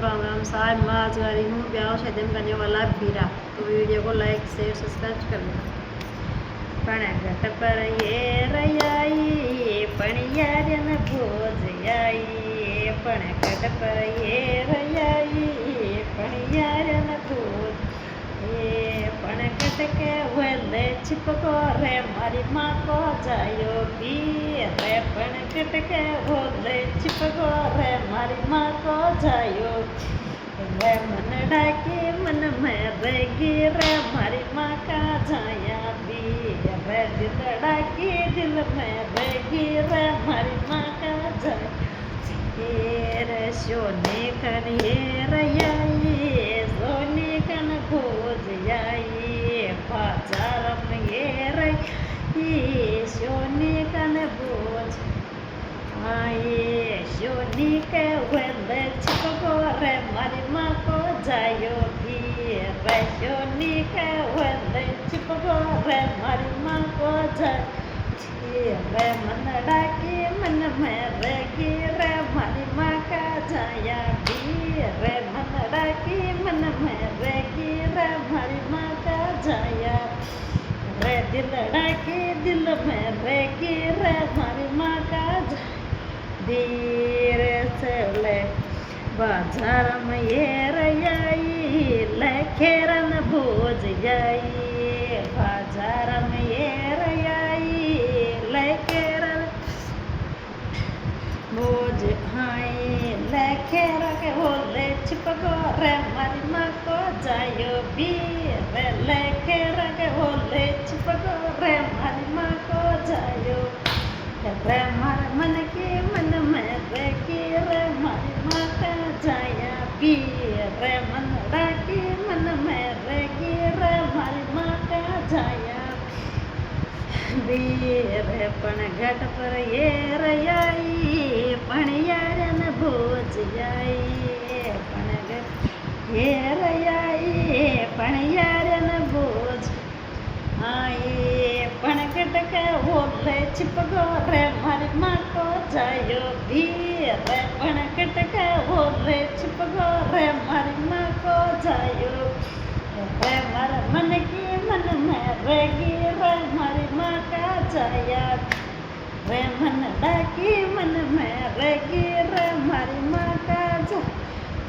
राम राम साहब मैं आज आ रही हूँ ब्याह शादी में करने वाला भीरा। तो वीडियो को लाइक शेयर सब्सक्राइब कर लेना। पण घट पर ये रयाई पणिया न भोज आई, पण घट पर ये रयाई पणिया न भोज ये, पण घट के वेले छिपको रे मारी माँ को जायो पी रे, पण घट के वेले छिपको रे मारी माँ को जायो रे, मन डाकी मन में रहेगी रे मारी माँ का जाया भी रे, दिल डाकी दिल में रहेगी रे मारी माँ का जाया रे, सोने कन ये रयाई सोने कन भोज आई, बाजार में ये रही सोने कन भोज आए, सोने के वेले छिपको रे मारी माँ को जायो भी रे, सोने के वेले छिपको रे मारी माँ को जायो रे, मन डाकी मन में रहेगी रे मारी माँ का जाया भी रे, मन डाकी मन में रहेगी रे मारी माँ का जाया रे, दिल डाकी दिल में रहेगी रे मारी माँ का धीरे चले बाजार में ये रयाई लखेरन भोज जाई, बाजार में ये रयाई लखेरन भोज आई, लखेर के होले छिपको रे मारी माँ को जायो भी रे, लखेर के होले छिपको रे मारी माँ को जायो रे, मार मन के मन में रहेगी रे मारी माँ का जाया भी रे, मन डाकी मन में रहेगी रे मारी माँ का जाया भी रे, पण घट पर ये रयाई पणिया न भोज आई, पण घट ये रयाई पणिया न भोज आई, पण घट के होले छिपको रे मारी माँ को जायो भी रे, पण घट के होले छिपको रे मारी माँ को जायो रे, मार मन की मन में रहेगी रे मारी माँ का जाया रे, मन डाकी मन में रहेगी रे मारी माँ का जाया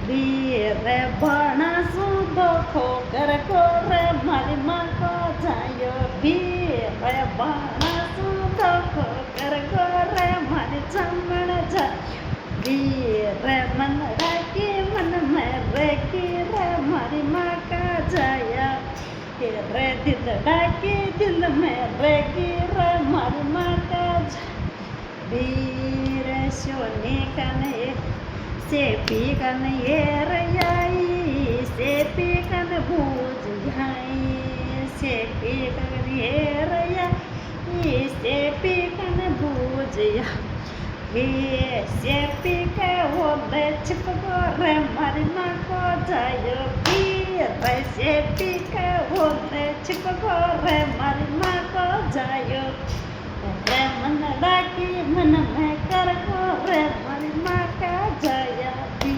रे, बाणा सुधो खो कर को रे मारी माँ को जायो भी रे, बाणा सुधो खो कर को रे मारी चमन जा भी रे, मन डाकी मन में रहेगी रे मारी माँ का जाया रे, दिल डाकी दिल में रहेगी रे मारी माँ का वीर सोने कन से पी कन ये रयाई से पी कन भूज आई, से पी कन ये रयाई से पी कन भूज हे, से पी के होले छिपको रे मारी माँ को जायो भी रे, से पी के होले छिपको रे मारी माँ को जायो रे, मन डाकी मन में कर को रे मारी माँ का जाया भी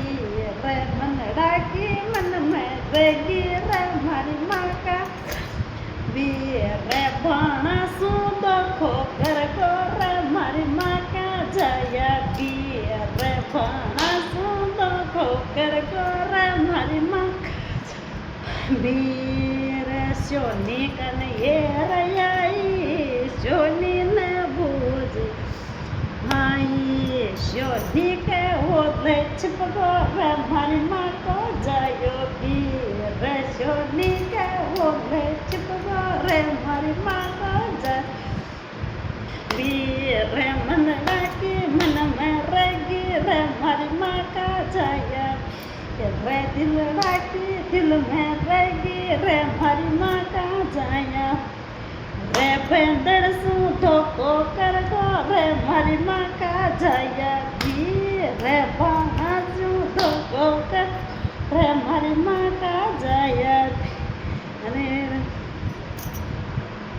रे, मन डाकी मन में रहेगी रे मारी माँ का भी रे, बाणा सुधो खो कर को रे मारी माँ का जाया भी रे, बाणा सुधो खो कर को रे मारी माँ वीर सोने कन ये रयाई सोने न भोज आई, सोने के होले छिपको रे मारी माँ को जायो भी रे, सोने के होले छिपको रे मारी माँ को जायो भी रे, मन डाकी मन में रहेगी रे मारी माँ का जाया रे, दिल डाकी दिल में रहेगी रे मारी माँ का जाया रे, बेंदड़ सु